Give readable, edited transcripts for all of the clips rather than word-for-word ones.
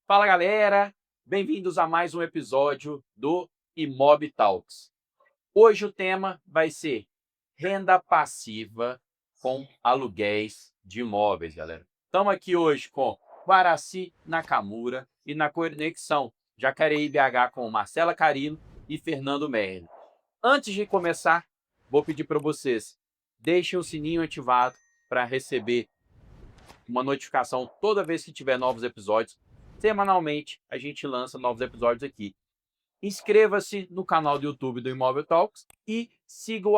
Fala galera, bem-vindos a mais um episódio do Imob Talks. Hoje o tema vai ser renda passiva com aluguéis de imóveis, galera. Estamos aqui hoje com Guaraci Nakamura e na conexão Jacareí BH com Marcela Carilo e Fernando Merli. Antes de começar, vou pedir para vocês, deixem o sininho ativado para receber uma notificação toda vez que tiver novos episódios. Semanalmente a gente lança novos episódios aqui. Inscreva-se no canal do YouTube do Imóvel Talks e siga o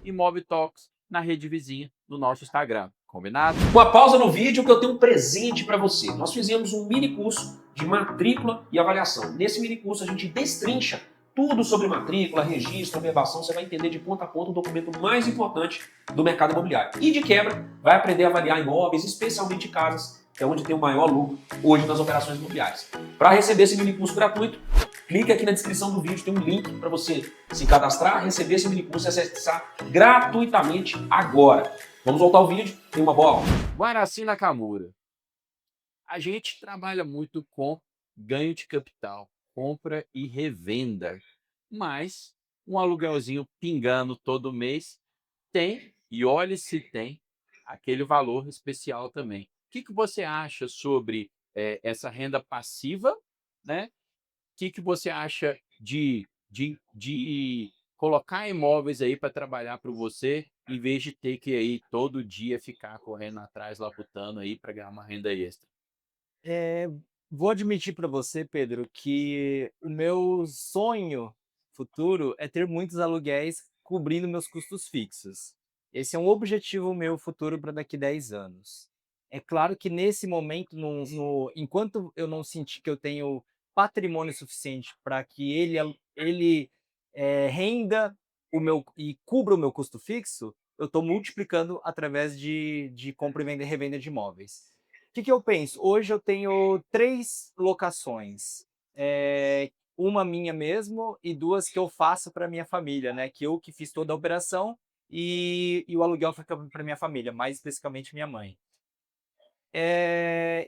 Imóvel Talks na rede vizinha do nosso Instagram. Combinado? Uma pausa no vídeo que eu tenho um presente para você. Nós fizemos um mini curso de matrícula e avaliação. Nesse mini curso a gente destrincha tudo sobre matrícula, registro, averbação. Você vai entender de ponta a ponta o documento mais importante do mercado imobiliário. E de quebra, vai aprender a avaliar imóveis, especialmente casas, que é onde tem o maior lucro hoje nas operações imobiliárias. Para receber esse mini curso gratuito, clique aqui na descrição do vídeo, tem um link para você se cadastrar, receber esse mini curso e acessar gratuitamente agora. Vamos voltar ao vídeo, tem uma boa aula. Guaraci Nakamura. A gente trabalha muito com ganho de capital, compra e revenda, mas um aluguelzinho pingando todo mês tem, e olhe se tem, aquele valor especial também. O que você acha sobre essa renda passiva, né? O que você acha de colocar imóveis aí para trabalhar para você, em vez de ter que aí todo dia ficar correndo atrás, labutando aí para ganhar uma renda extra? Eh, Vou admitir para você, Pedro, que o meu sonho futuro é ter muitos aluguéis cobrindo meus custos fixos. Esse é um objetivo meu futuro para daqui 10 anos. É claro que nesse momento, enquanto eu não sentir que eu tenho patrimônio suficiente para que ele renda o meu e cubra o meu custo fixo, eu estou multiplicando através de compra e venda e revenda de imóveis. Que eu penso? Hoje eu tenho 3 locações, uma minha mesmo e 2 que eu faço para minha família, né, que eu que fiz toda a operação e o aluguel fica para minha família, mais especificamente minha mãe.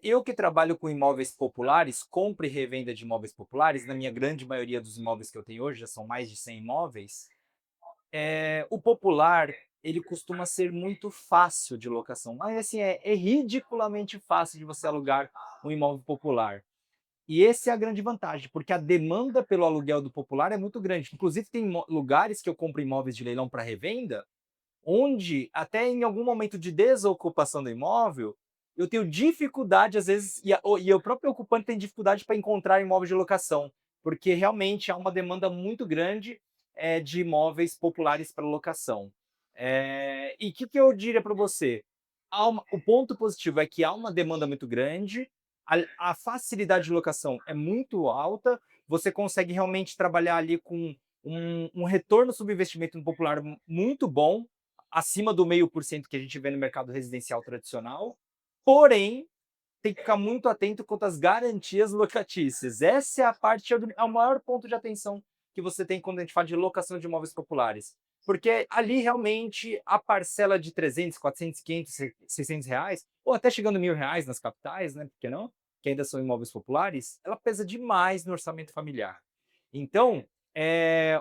Eu que trabalho com imóveis populares, compra e revenda de imóveis populares, na minha grande maioria dos imóveis que eu tenho hoje, já são mais de 100 imóveis, o popular, ele costuma ser muito fácil de locação, mas assim, é ridiculamente fácil de você alugar um imóvel popular. E essa é a grande vantagem, porque a demanda pelo aluguel do popular é muito grande. Inclusive tem lugares que eu compro imóveis de leilão para revenda, onde até em algum momento de desocupação do imóvel, eu tenho dificuldade às vezes, e o próprio ocupante tem dificuldade para encontrar imóvel de locação, porque realmente há uma demanda muito grande, de imóveis populares para locação. E o que eu diria para você? O ponto positivo é que há uma demanda muito grande, a facilidade de locação é muito alta, você consegue realmente trabalhar ali com um retorno sobre investimento no popular muito bom, acima do 0,5% que a gente vê no mercado residencial tradicional, porém, tem que ficar muito atento quanto às garantias locatícias. Essa é a parte, é o maior ponto de atenção que você tem quando a gente fala de locação de imóveis populares. Porque ali realmente a parcela de 300, 400, 500, R$ 600, ou até chegando a R$ 1.000 nas capitais, né? Por que não? Que ainda são imóveis populares, ela pesa demais no orçamento familiar. Então,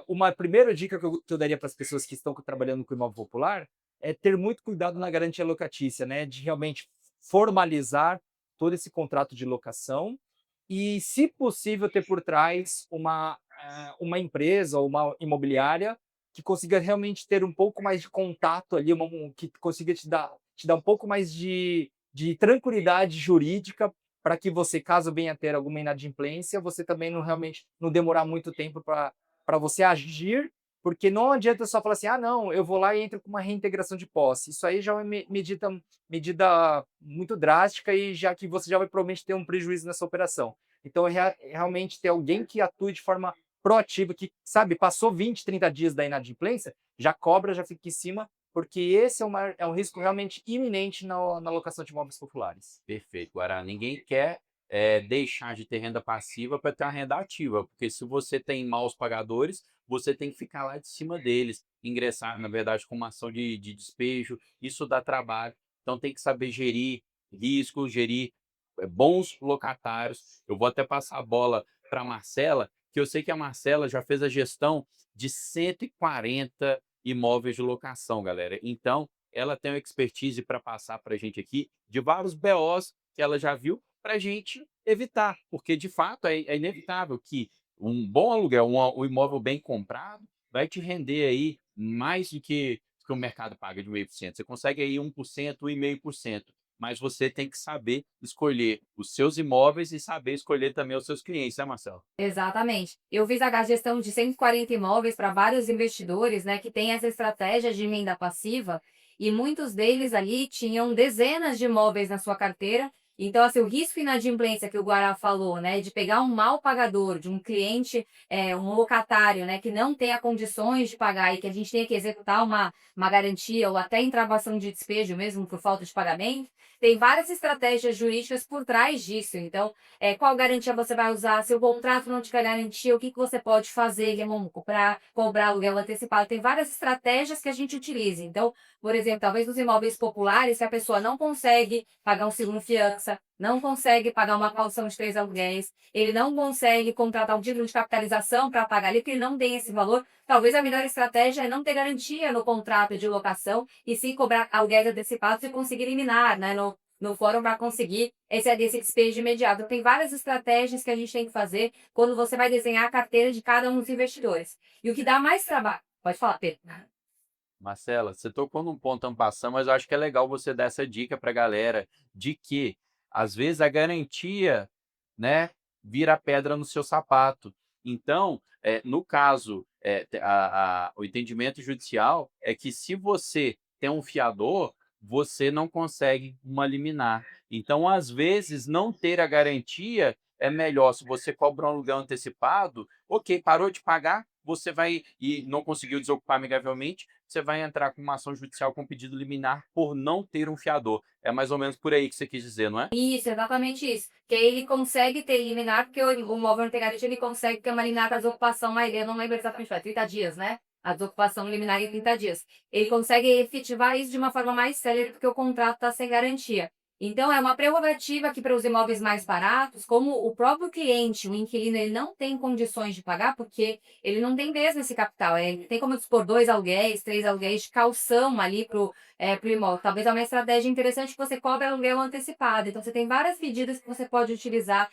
uma primeira dica que eu daria para as pessoas que estão trabalhando com imóvel popular é ter muito cuidado na garantia locatícia, né? De realmente formalizar todo esse contrato de locação e, se possível, ter por trás uma empresa ou uma imobiliária que consiga realmente ter um pouco mais de contato ali, que consiga te dar um pouco mais de tranquilidade jurídica para que você, caso venha a ter alguma inadimplência, você também não realmente não demorar muito tempo para você agir, porque não adianta só falar assim: ah, não, eu vou lá e entro com uma reintegração de posse. Isso aí já é uma medida muito drástica e já que você já vai provavelmente ter um prejuízo nessa operação. Então, realmente ter alguém que atue de forma proativa, que, sabe, passou 20, 30 dias da inadimplência, já cobra, já fica em cima, porque esse é um risco realmente iminente na locação de imóveis populares. Perfeito, Guará. Ninguém quer deixar de ter renda passiva para ter uma renda ativa, porque se você tem maus pagadores, você tem que ficar lá de cima deles, ingressar, na verdade, com uma ação de despejo, isso dá trabalho. Então tem que saber gerir risco, gerir bons locatários. Eu vou até passar a bola para a Marcela, que eu sei que a Marcela já fez a gestão de 140 imóveis de locação, galera. Então, ela tem uma expertise para passar para a gente aqui de vários BOs que ela já viu para a gente evitar, porque de fato é inevitável que um bom aluguel, um imóvel bem comprado, vai te render aí mais do que o mercado paga de 0,5%. Você consegue aí 1%, 1,5%, mas você tem que saber escolher os seus imóveis e saber escolher também os seus clientes, né, Marcelo? Exatamente. Eu fiz a gestão de 140 imóveis para vários investidores, né, que têm essa estratégia de renda passiva, e muitos deles ali tinham dezenas de imóveis na sua carteira. Então, assim, o risco de inadimplência que o Guará falou, né, de pegar um mal pagador, de um cliente, um locatário, né, que não tenha condições de pagar e que a gente tenha que executar uma garantia ou até intravação de despejo mesmo por falta de pagamento, tem várias estratégias jurídicas por trás disso. Então, qual garantia você vai usar, se o contrato não tiver garantia, o que que você pode fazer, vamos cobrar aluguel antecipado. Tem várias estratégias que a gente utiliza. Então, por exemplo, talvez nos imóveis populares, se a pessoa não consegue pagar um seguro fiança, não consegue pagar uma caução de 3 aluguéis, ele não consegue contratar um título de capitalização para pagar ali, porque ele não tem esse valor, talvez a melhor estratégia é não ter garantia no contrato de locação e sim cobrar aluguéis antecipados e conseguir eliminar, né, no fórum para conseguir esse despejo imediato. Tem várias estratégias que a gente tem que fazer quando você vai desenhar a carteira de cada um dos investidores. E o que dá mais trabalho... Pode falar, Pedro. Marcela, você tocou num ponto ampassando, mas eu acho que é legal você dar essa dica para a galera de que, às vezes, a garantia, né, vira pedra no seu sapato. Então, no caso, o entendimento judicial é que se você tem um fiador, você não consegue uma liminar. Então, às vezes, não ter a garantia é melhor. Se você cobra um aluguel antecipado, ok, parou de pagar, você vai e não conseguiu desocupar amigavelmente, você vai entrar com uma ação judicial com pedido liminar por não ter um fiador. É mais ou menos por aí que você quis dizer, não é? Isso, exatamente isso. Que aí ele consegue ter liminar, porque o imóvel não tem garantia, ele consegue ter uma liminar para desocupação, mas eu não lembro exatamente, foi 30 dias, né? A desocupação liminar em 30 dias. Ele consegue efetivar isso de uma forma mais célere, porque o contrato está sem garantia. Então, é uma prerrogativa que para os imóveis mais baratos, como o próprio cliente, o inquilino, ele não tem condições de pagar, porque ele não tem mesmo esse capital. Ele tem como dispor 2 aluguéis, 3 aluguéis de calção ali para o imóvel. Talvez é uma estratégia interessante que você cobra aluguel antecipado. Então, você tem várias medidas que você pode utilizar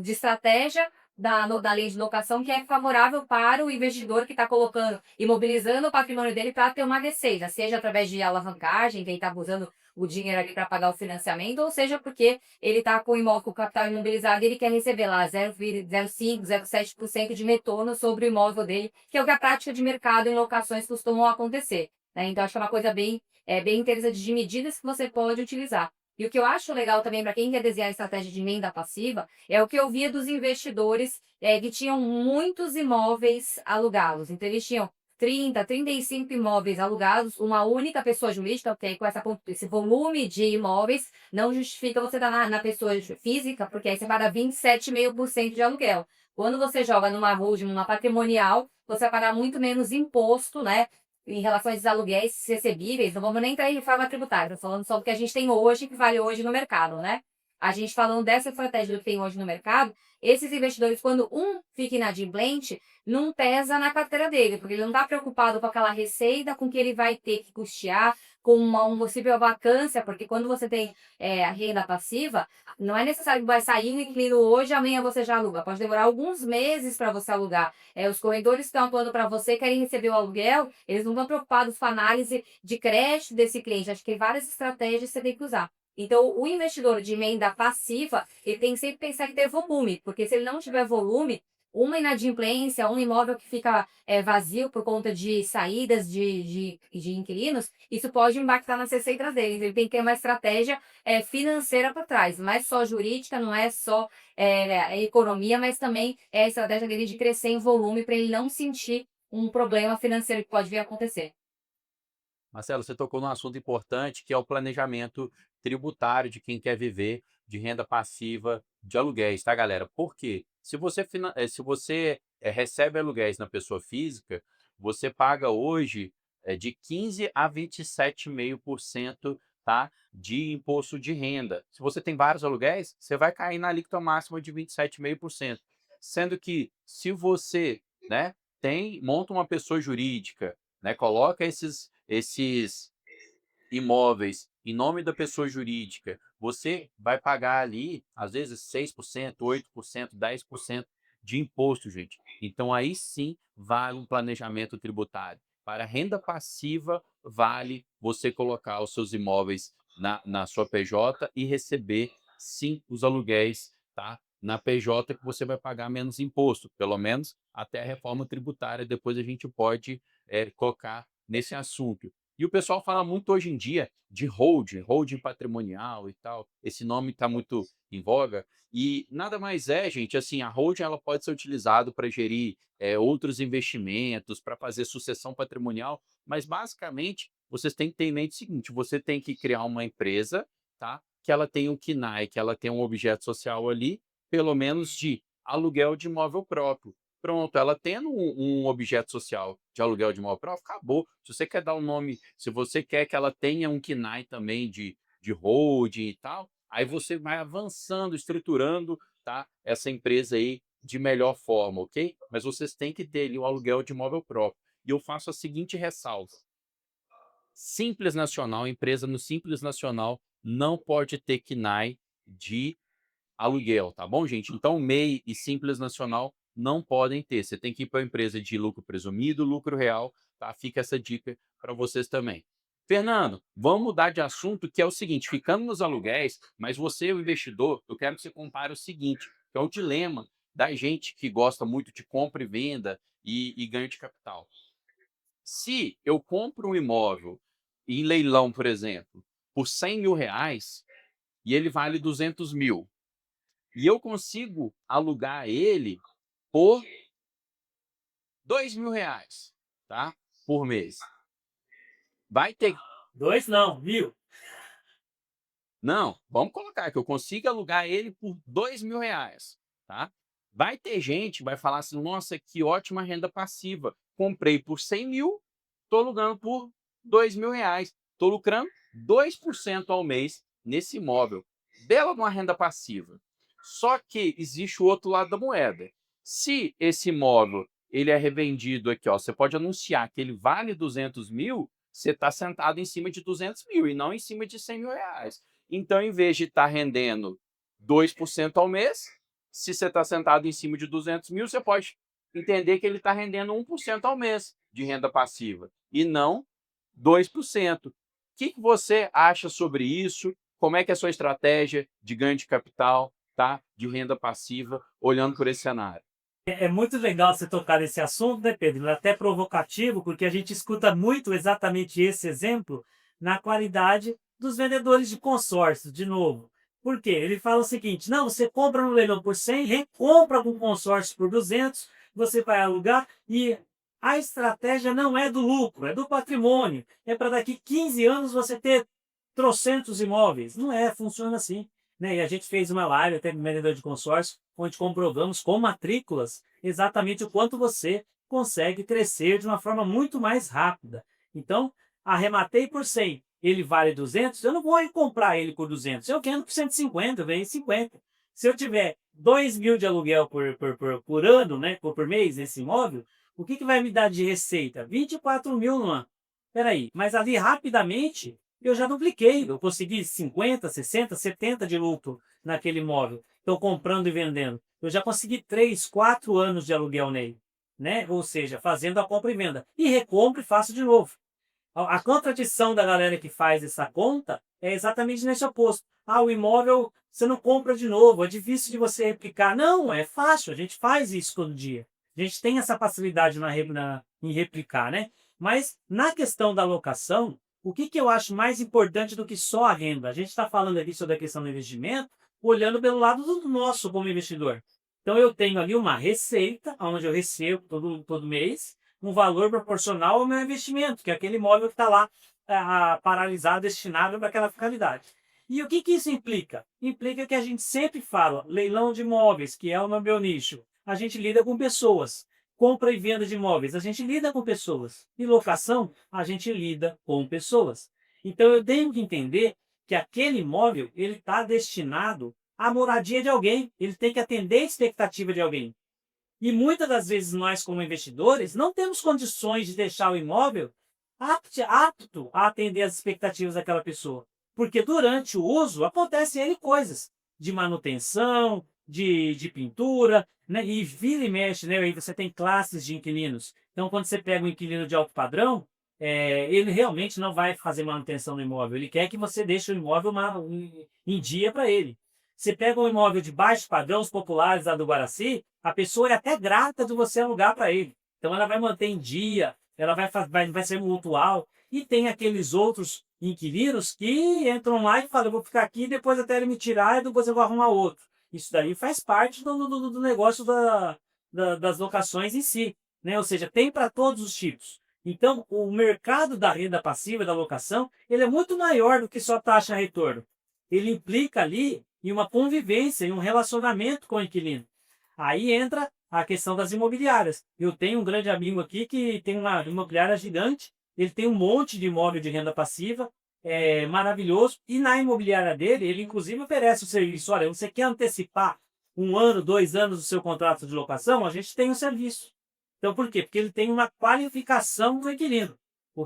de estratégia da lei de locação que é favorável para o investidor que está colocando, imobilizando o patrimônio dele para ter uma receita, seja através de alavancagem, quem está usando o dinheiro ali para pagar o financiamento, ou seja porque ele está com o imóvel, com o capital imobilizado e ele quer receber lá 0,05, 0,7% de retorno sobre o imóvel dele, que é o que a prática de mercado em locações costumam acontecer, né? Então, acho que é uma coisa bem interessante de medidas que você pode utilizar. E o que eu acho legal também para quem quer desenhar estratégia de renda passiva é o que eu via dos investidores que tinham muitos imóveis alugados. Então, eles tinham 30, 35 imóveis alugados, uma única pessoa jurídica, porque com esse volume de imóveis não justifica você dar na pessoa física, porque aí você paga 27,5% de aluguel. Quando você joga numa holding, numa patrimonial, você vai pagar muito menos imposto, né? Em relação a esses aluguéis recebíveis, não vamos nem entrar em reforma tributária, estou falando só do que a gente tem hoje, que vale hoje no mercado, né? A gente falando dessa estratégia do que tem hoje no mercado, esses investidores, quando um fica inadimplente, não pesa na carteira dele, porque ele não está preocupado com aquela receita, com que ele vai ter que custear, com uma possível vacância, porque quando você tem a renda passiva, não é necessário que vai sair o inquilino hoje, amanhã você já aluga. Pode demorar alguns meses para você alugar. Os corretores que estão atuando para você, querem receber o aluguel, eles não estão preocupados com a análise de crédito desse cliente. Acho que tem várias estratégias que você tem que usar. Então, o investidor de renda passiva, ele tem que sempre pensar que ter volume, porque se ele não tiver volume, uma inadimplência, um imóvel que fica vazio por conta de saídas de inquilinos, isso pode impactar nas receitas dele. Ele tem que ter uma estratégia financeira por trás, não é só jurídica, não é só economia, mas também é a estratégia dele de crescer em volume para ele não sentir um problema financeiro que pode vir a acontecer. Marcelo, você tocou num assunto importante que é o planejamento tributário de quem quer viver de renda passiva de aluguéis, tá, galera? Por quê? Se você recebe aluguéis na pessoa física, você paga hoje de 15 a 27,5% tá, de imposto de renda. Se você tem vários aluguéis, você vai cair na alíquota máxima de 27,5%. Sendo que se você, né, monta uma pessoa jurídica, né, coloca esses imóveis em nome da pessoa jurídica, você vai pagar ali, às vezes, 6%, 8%, 10% de imposto, gente. Então, aí sim vale um planejamento tributário. Para renda passiva, vale você colocar os seus imóveis na sua PJ e receber, sim, os aluguéis, tá? Na PJ, que você vai pagar menos imposto, pelo menos até a reforma tributária. Depois a gente pode colocar nesse assunto. E o pessoal fala muito hoje em dia de holding patrimonial e tal. Esse nome está muito em voga. E nada mais é, gente, assim, a holding ela pode ser utilizada para gerir outros investimentos, para fazer sucessão patrimonial, mas basicamente vocês têm que ter em mente o seguinte: você tem que criar uma empresa, tá? Que ela tenha um KNAI, que ela tenha um objeto social ali, pelo menos de aluguel de imóvel próprio. Pronto, ela tendo um objeto social de aluguel de imóvel próprio, acabou. Se você quer dar um nome, se você quer que ela tenha um KNAI também de holding e tal, aí você vai avançando, estruturando, tá, essa empresa aí de melhor forma, ok? Mas vocês têm que ter ali o aluguel de imóvel próprio. E eu faço a seguinte ressalva: Simples Nacional, empresa no Simples Nacional, não pode ter KNAI de aluguel, tá bom, gente? Então, MEI e Simples Nacional não podem ter. Você tem que ir para a empresa de lucro presumido, lucro real, tá? Fica essa dica para vocês também. Fernando, vamos mudar de assunto, que é o seguinte: ficando nos aluguéis, mas você, o investidor, eu quero que você compare o seguinte, que é o dilema da gente que gosta muito de compra e venda e ganho de capital. Se eu compro um imóvel em leilão, por exemplo, por R$ 100.000 e ele vale 200 mil, e eu consigo alugar ele por R$ 2.000, tá? Por mês. Vai ter. Dois não, mil. Não, vamos colocar que eu consigo alugar ele por R$ 2.000, tá? Vai ter gente, vai falar assim: nossa, que ótima renda passiva. Comprei por 100 mil, estou alugando por R$ 2.000. Estou lucrando 2% ao mês nesse imóvel. Bela de uma renda passiva. Só que existe o outro lado da moeda. Se esse imóvel ele é revendido aqui, ó, você pode anunciar que ele vale 200 mil, você está sentado em cima de 200 mil e não em cima de R$ 100.000. Então, em vez de estar rendendo 2% ao mês, se você está sentado em cima de 200 mil, você pode entender que ele está rendendo 1% ao mês de renda passiva e não 2%. O que você acha sobre isso? Como é que é a sua estratégia de ganho de capital, tá? De renda passiva, olhando por esse cenário? É muito legal você tocar nesse assunto, né, Pedro? É até provocativo, porque a gente escuta muito exatamente esse exemplo na qualidade dos vendedores de consórcio, de novo. Por quê? Ele fala o seguinte: não, você compra no leilão por 100, recompra com consórcio por 200, você vai alugar e a estratégia não é do lucro, é do patrimônio. É para daqui 15 anos você ter trocentos imóveis. Não é, funciona assim. Né? E a gente fez uma live até com o vendedor de consórcio, onde comprovamos com matrículas exatamente o quanto você consegue crescer de uma forma muito mais rápida. Então, arrematei por 100, ele vale 200, eu não vou comprar ele por 200, eu quero por 150, eu venho 50. Se eu tiver 2.000 de aluguel por ano, né, por mês, nesse imóvel, o que vai me dar de receita? 24 mil no ano. Peraí, mas ali rapidamente eu já dupliquei, eu consegui 50, 60, 70 de lucro naquele imóvel. Estou comprando e vendendo. Eu já consegui 3, 4 anos de aluguel nele, né? Ou seja, fazendo a compra e venda. E recompro e faço de novo. A contradição da galera que faz essa conta é exatamente nesse oposto. Ah, o imóvel você não compra de novo, é difícil de você replicar. Não, é fácil, a gente faz isso todo dia. A gente tem essa facilidade em replicar, né? Mas na questão da locação, o que eu acho mais importante do que só a renda? A gente está falando aqui sobre a questão do investimento, olhando pelo lado do nosso como investidor. Então eu tenho ali uma receita, onde eu recebo todo mês, um valor proporcional ao meu investimento, que é aquele imóvel que está lá paralisado, destinado para aquela finalidade. E o que isso implica? Implica que a gente sempre fala, leilão de imóveis, que é o meu nicho. A gente lida com pessoas. Compra e venda de imóveis, a gente lida com pessoas. E locação, a gente lida com pessoas. Então eu tenho que entender que aquele imóvel ele está destinado à moradia de alguém, ele tem que atender a expectativa de alguém. E muitas das vezes nós, como investidores, não temos condições de deixar o imóvel apto a atender as expectativas daquela pessoa. Porque durante o uso acontecem N coisas de manutenção, de pintura, né? E vira e mexe, né? Aí você tem classes de inquilinos. Então, quando você pega um inquilino de alto padrão, ele realmente não vai fazer manutenção no imóvel. Ele quer que você deixe o imóvel em dia para ele. Você pega um imóvel de baixo padrão, os populares lá do Guaraci, a pessoa é até grata de você alugar para ele. Então ela vai manter em dia, ela vai ser mutual. E tem aqueles outros inquilinos que entram lá e falam, eu vou ficar aqui, depois até ele me tirar e depois eu vou arrumar outro. Isso daí faz parte do negócio das locações em si, né? Ou seja, tem para todos os tipos. Então, o mercado da renda passiva, da locação, ele é muito maior do que só taxa retorno. Ele implica ali em uma convivência, em um relacionamento com o inquilino. Aí entra a questão das imobiliárias. Eu tenho um grande amigo aqui que tem uma imobiliária gigante, ele tem um monte de imóvel de renda passiva, maravilhoso, e na imobiliária dele, ele inclusive oferece o serviço, olha, você quer antecipar 1 ano, 2 anos do seu contrato de locação? A gente tem um serviço. Então, por quê? Porque ele tem uma qualificação do inquilino.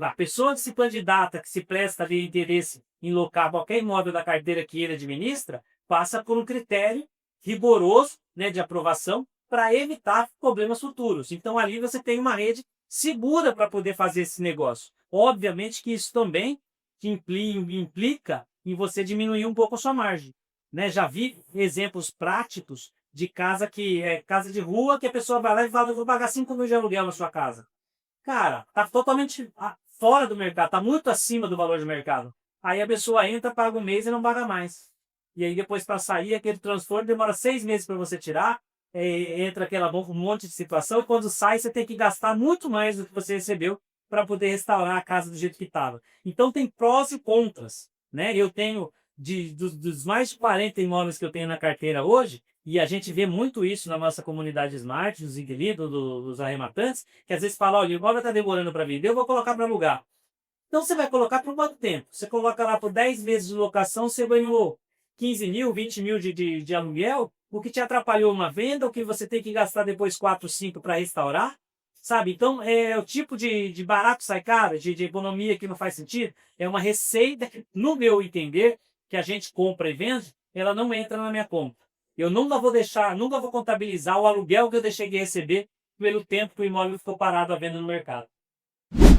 A pessoa que se candidata, que se presta de interesse em locar qualquer imóvel da carteira que ele administra, passa por um critério rigoroso, né, de aprovação para evitar problemas futuros. Então, ali você tem uma rede segura para poder fazer esse negócio. Obviamente que isso também implica em você diminuir um pouco a sua margem. Né? Já vi exemplos práticos de casa que é casa de rua, que a pessoa vai lá e fala, eu vou pagar 5 mil de aluguel na sua casa. Cara, tá totalmente fora do mercado, tá muito acima do valor de mercado. Aí a pessoa entra, paga um mês e não paga mais. E aí depois para sair, aquele transtorno demora 6 meses para você tirar, entra um monte de situação, e quando sai você tem que gastar muito mais do que você recebeu para poder restaurar a casa do jeito que estava. Então tem prós e contras. Né? Eu tenho, dos mais de 40 imóveis que eu tenho na carteira hoje, e a gente vê muito isso na nossa comunidade Smart, dos inquilinos, dos arrematantes, que às vezes falam, olha, o imóvel está demorando para vender, eu vou colocar para alugar. Então você vai colocar por quanto tempo? Você coloca lá por 10 meses de locação, você ganhou 15 mil, 20 mil de aluguel, o que te atrapalhou uma venda, o que você tem que gastar depois 4, 5 para restaurar, sabe? Então, é o tipo de barato sai caro, de economia que não faz sentido, é uma receita, no meu entender, que a gente compra e vende, ela não entra na minha conta. Eu nunca vou contabilizar o aluguel que eu deixei de receber pelo tempo que o imóvel ficou parado à venda no mercado.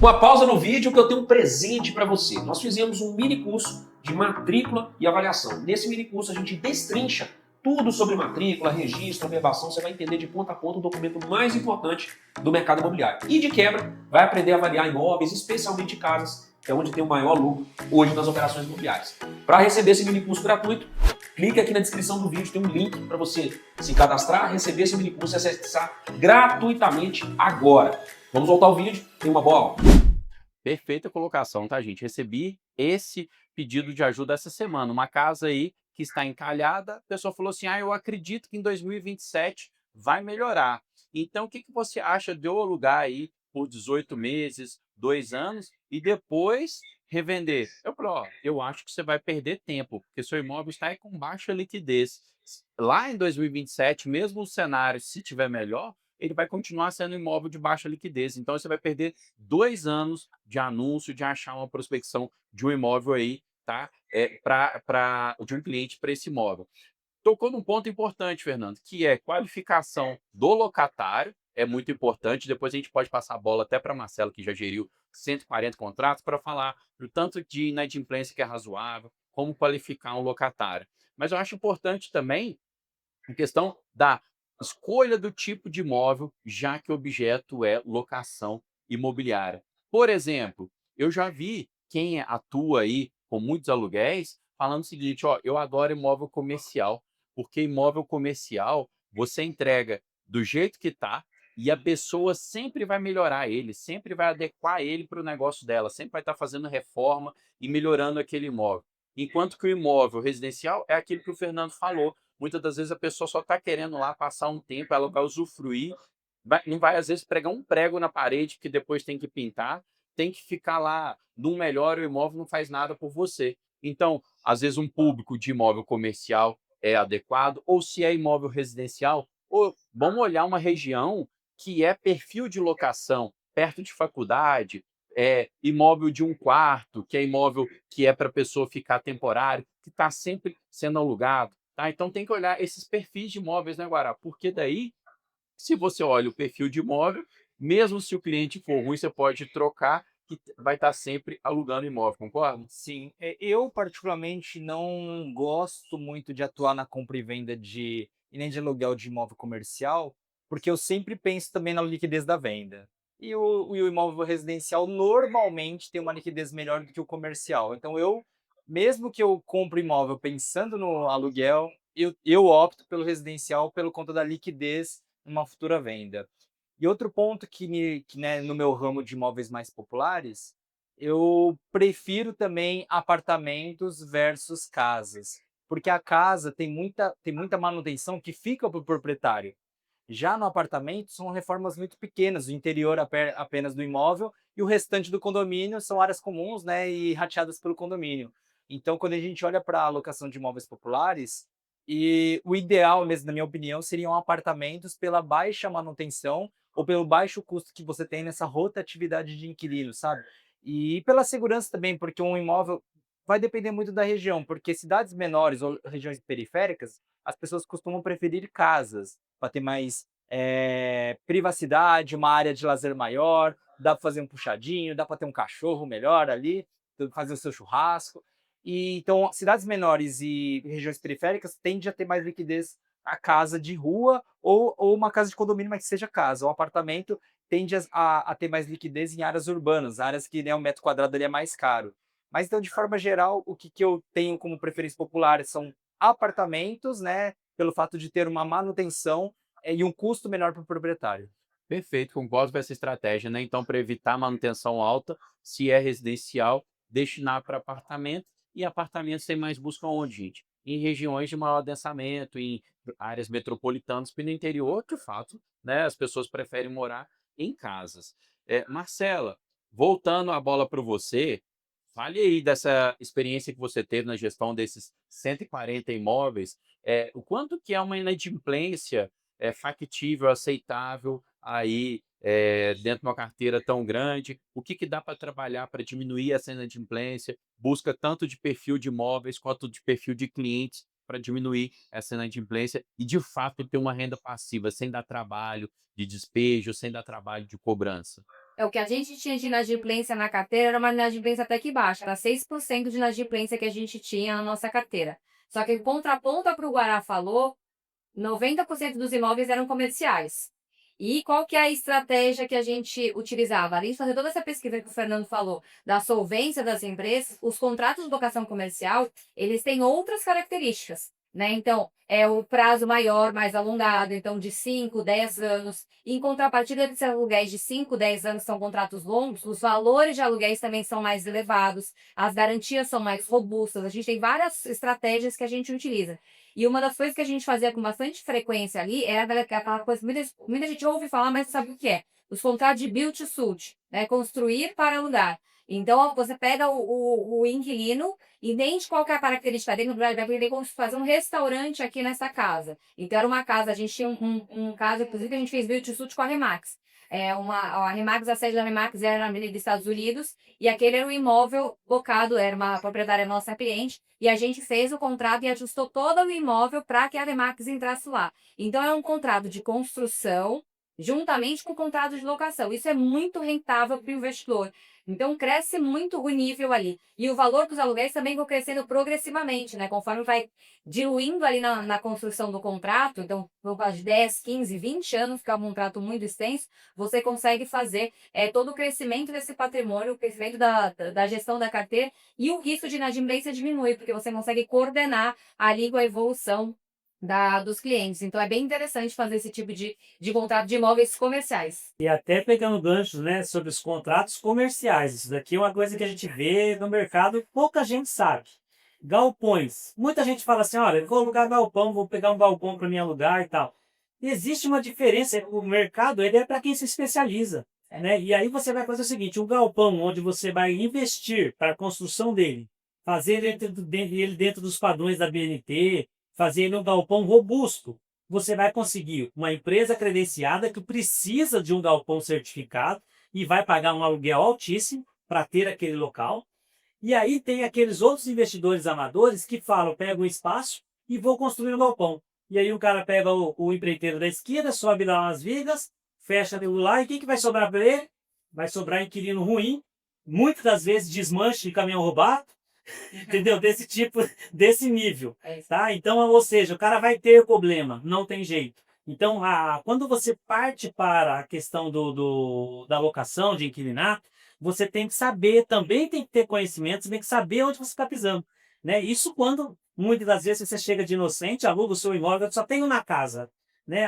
Uma pausa no vídeo que eu tenho um presente para você. Nós fizemos um mini curso de matrícula e avaliação. Nesse mini curso a gente destrincha tudo sobre matrícula, registro, averbação. Você vai entender de ponta a ponta o documento mais importante do mercado imobiliário. E de quebra, vai aprender a avaliar imóveis, especialmente casas, que é onde tem o maior lucro hoje nas operações imobiliárias. Para receber esse mini curso gratuito, clique aqui na descrição do vídeo, tem um link para você se cadastrar, receber esse mini curso e acessar gratuitamente agora. Vamos voltar ao vídeo, tem uma boa aula. Perfeita colocação, tá, gente? Recebi esse pedido de ajuda essa semana. Uma casa aí que está encalhada, a pessoa falou assim, eu acredito que em 2027 vai melhorar. Então, o que você acha de eu alugar aí por 18 meses, 2 anos, e depois revender? Eu falei, eu acho que você vai perder tempo, porque seu imóvel está com baixa liquidez. Lá em 2027, mesmo o cenário, se tiver melhor, ele vai continuar sendo imóvel de baixa liquidez. Então, você vai perder 2 anos de anúncio, de achar uma prospecção de um imóvel aí, tá? De um cliente para esse imóvel. Tocou num ponto importante, Fernando, que é qualificação do locatário. É muito importante. Depois a gente pode passar a bola até para Marcelo, que já geriu 140 contratos, para falar do tanto de inadimplência que é razoável, como qualificar um locatário. Mas eu acho importante também a questão da escolha do tipo de imóvel, já que o objeto é locação imobiliária. Por exemplo, eu já vi quem atua aí com muitos aluguéis falando o seguinte, eu adoro imóvel comercial, porque imóvel comercial você entrega do jeito que está e a pessoa sempre vai melhorar ele, sempre vai adequar ele para o negócio dela, sempre vai estar fazendo reforma e melhorando aquele imóvel. Enquanto que o imóvel residencial é aquilo que o Fernando falou, muitas das vezes a pessoa só está querendo lá passar um tempo, ela vai usufruir, não vai às vezes pregar um prego na parede que depois tem que pintar, tem que ficar lá, num melhor, o imóvel não faz nada por você. Então, às vezes, um público de imóvel comercial é adequado, ou se é imóvel residencial, ou vamos olhar uma região que é perfil de locação, perto de faculdade, imóvel de um quarto, que é imóvel que é para a pessoa ficar temporário, que está sempre sendo alugado. Tá? Então tem que olhar esses perfis de imóveis, né, Guará? Porque daí, se você olha o perfil de imóvel, mesmo se o cliente for ruim, você pode trocar, que vai estar sempre alugando imóvel, concorda? Sim, eu particularmente não gosto muito de atuar na compra e venda e nem de aluguel de imóvel comercial, porque eu sempre penso também na liquidez da venda. E o imóvel residencial normalmente tem uma liquidez melhor do que o comercial. Então mesmo que eu compre imóvel pensando no aluguel, eu opto pelo residencial pelo conta da liquidez numa futura venda. E outro ponto né, no meu ramo de imóveis mais populares, eu prefiro também apartamentos versus casas, porque a casa tem muita manutenção que fica para o proprietário. Já no apartamento são reformas muito pequenas, o interior apenas do imóvel e o restante do condomínio são áreas comuns, né, e rateadas pelo condomínio. Então, quando a gente olha para a alocação de imóveis populares, e o ideal mesmo, na minha opinião, seriam apartamentos pela baixa manutenção ou pelo baixo custo que você tem nessa rotatividade de inquilinos, sabe? E pela segurança também, porque um imóvel vai depender muito da região, porque cidades menores ou regiões periféricas, as pessoas costumam preferir casas para ter mais privacidade, uma área de lazer maior, dá para fazer um puxadinho, dá para ter um cachorro melhor ali, fazer o seu churrasco. E então, cidades menores e regiões periféricas tende a ter mais liquidez a casa de rua ou uma casa de condomínio, mas que seja casa. O apartamento tende a ter mais liquidez em áreas urbanas, áreas que, né, o metro quadrado ali é mais caro. Mas então, de forma geral, o que eu tenho como preferência popular são apartamentos, né, pelo fato de ter uma manutenção e um custo menor para o proprietário. Perfeito, concordo com essa estratégia, né? Então, para evitar manutenção alta, se é residencial, destinar para apartamento, e apartamentos tem mais busca onde, gente? Em regiões de maior densamento, em áreas metropolitanas, porque no interior, de fato, né, as pessoas preferem morar em casas. Marcela, voltando a bola para você, fale aí dessa experiência que você teve na gestão desses 140 imóveis, o quanto que é uma inadimplência factível, aceitável aí dentro de uma carteira tão grande, o que dá para trabalhar para diminuir essa inadimplência, busca tanto de perfil de imóveis quanto de perfil de clientes para diminuir essa inadimplência e, de fato, ter uma renda passiva, sem dar trabalho de despejo, sem dar trabalho de cobrança. O que a gente tinha de inadimplência na carteira era uma inadimplência até que baixa, era 6% de inadimplência que a gente tinha na nossa carteira. Só que em contraponto ao que o Guará falou, 90% dos imóveis eram comerciais. E qual que é a estratégia que a gente utilizava? Além de fazer toda essa pesquisa que o Fernando falou, da solvência das empresas, os contratos de locação comercial, eles têm outras características, né? Então, é o prazo maior, mais alongado, então de 5, 10 anos. Em contrapartida desses aluguéis de 5, 10 anos são contratos longos, os valores de aluguéis também são mais elevados, as garantias são mais robustas. A gente tem várias estratégias que a gente utiliza. E uma das coisas que a gente fazia com bastante frequência ali era aquela coisa que muita gente ouve falar, mas não sabe o que é. Os contratos de build to suit, né? Construir para alugar. Então, você pega o inquilino e nem de qualquer característica dele, vai vender como se fazer um restaurante aqui nessa casa. Então, era uma casa, a gente tinha um caso, inclusive, que a gente fez build to suit com a Remax. A Remax, a sede da Remax era na Avenida dos Estados Unidos, e aquele era um imóvel locado, era uma proprietária nossa cliente, e a gente fez o contrato e ajustou todo o imóvel para que a Remax entrasse lá. Então, é um contrato de construção, juntamente com o contrato de locação. Isso é muito rentável para o investidor. Então, cresce muito o nível ali. E o valor dos aluguéis também vai crescendo progressivamente, né? Conforme vai diluindo ali na construção do contrato, então, por causa de 10, 15, 20 anos, que é um contrato muito extenso, você consegue fazer todo o crescimento desse patrimônio, o crescimento da gestão da carteira, e o risco de inadimplência diminui, porque você consegue coordenar ali com a evolução dos clientes. Então, é bem interessante fazer esse tipo de contrato de imóveis comerciais. E até pegando ganchos, né, sobre os contratos comerciais. Isso daqui é uma coisa que a gente vê no mercado, pouca gente sabe. Galpões. Muita gente fala assim, olha, eu vou alugar galpão, vou pegar um galpão para me alugar e tal. Existe uma diferença, o mercado ele é para quem se especializa. né? E aí você vai fazer o seguinte, um galpão onde você vai investir para a construção dele, fazer ele dentro dos padrões da BNT, fazer ele um galpão robusto, você vai conseguir uma empresa credenciada que precisa de um galpão certificado e vai pagar um aluguel altíssimo para ter aquele local. E aí tem aqueles outros investidores amadores que falam, pega um espaço e vou construir um galpão. E aí o cara pega o empreiteiro da esquina, sobe lá umas vigas, fecha aquilo lá, e o que vai sobrar para ele? Vai sobrar inquilino ruim, muitas das vezes desmanche de caminhão roubado, entendeu? Desse tipo, desse nível, tá? Então, ou seja, o cara vai ter problema, não tem jeito. Então, quando você parte para a questão da locação de inquilinato, você tem que saber, também tem que ter conhecimento, você tem que saber onde você está pisando, né? Isso quando, muitas das vezes, você chega de inocente, aluga o seu imóvel, só tem uma casa, né?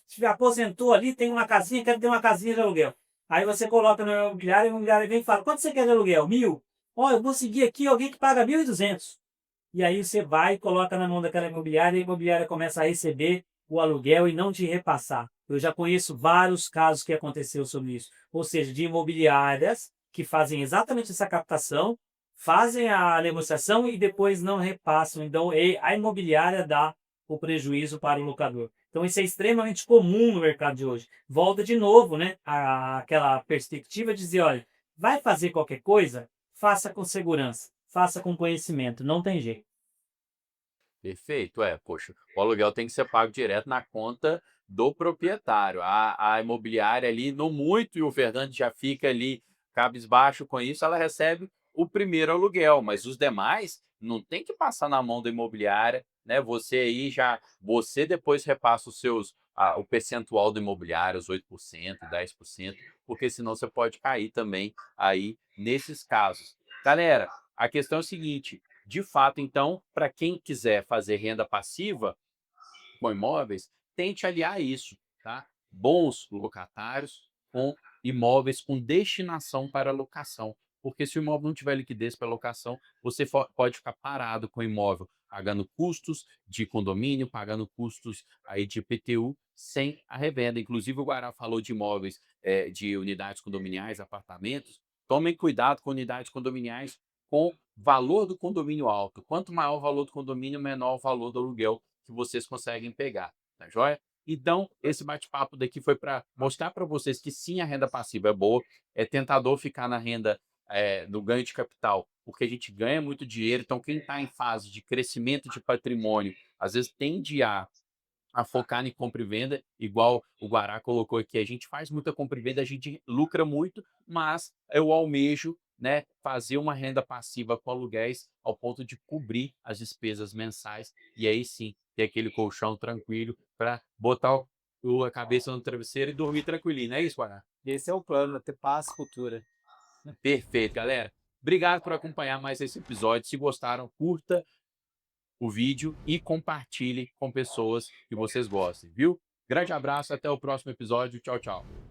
Se aposentou ali, tem uma casinha, quero ter uma casinha de aluguel. Aí você coloca no imobiliário, e o imobiliário vem e fala, quanto você quer de aluguel? 1.000? Ó, eu consegui aqui alguém que paga 1.200. E aí você vai e coloca na mão daquela imobiliária e a imobiliária começa a receber o aluguel e não te repassar. Eu já conheço vários casos que aconteceu sobre isso. Ou seja, de imobiliárias que fazem exatamente essa captação, fazem a negociação e depois não repassam. Então, a imobiliária dá o prejuízo para o locador. Então, isso é extremamente comum no mercado de hoje. Volta de novo, né, aquela perspectiva de dizer, olha, vai fazer qualquer coisa? Faça com segurança, faça com conhecimento, não tem jeito. Perfeito, poxa, o aluguel tem que ser pago direto na conta do proprietário. A imobiliária ali, no muito, e o Fernando já fica ali cabisbaixo com isso, ela recebe o primeiro aluguel, mas os demais não tem que passar na mão da imobiliária, né? Você depois repassa o percentual do imobiliário, os 8%, 10%, porque senão você pode cair também aí nesses casos. Galera, a questão é o seguinte, de fato, então, para quem quiser fazer renda passiva com imóveis, tente aliar isso, tá? Bons locatários com imóveis com destinação para locação. Porque se o imóvel não tiver liquidez para locação, você pode ficar parado com o imóvel, pagando custos de condomínio, pagando custos aí de IPTU, sem a revenda. Inclusive, o Guará falou de imóveis, de unidades condominiais, apartamentos. Tomem cuidado com unidades condominiais com valor do condomínio alto. Quanto maior o valor do condomínio, menor o valor do aluguel que vocês conseguem pegar, tá joia? Então, esse bate-papo daqui foi para mostrar para vocês que sim, a renda passiva é boa, é tentador ficar na renda do ganho de capital, porque a gente ganha muito dinheiro, então quem está em fase de crescimento de patrimônio, às vezes tende a focar em compra e venda, igual o Guará colocou aqui, a gente faz muita compra e venda, a gente lucra muito, mas eu almejo, né, fazer uma renda passiva com aluguéis ao ponto de cobrir as despesas mensais e aí sim ter aquele colchão tranquilo para botar a cabeça no travesseiro e dormir tranquilinho, não é isso, Guará? Esse é o plano, ter paz futura. Perfeito, galera. Obrigado por acompanhar mais esse episódio. Se gostaram, curta o vídeo e compartilhe com pessoas que vocês gostem, viu? Grande abraço, até o próximo episódio. Tchau, tchau.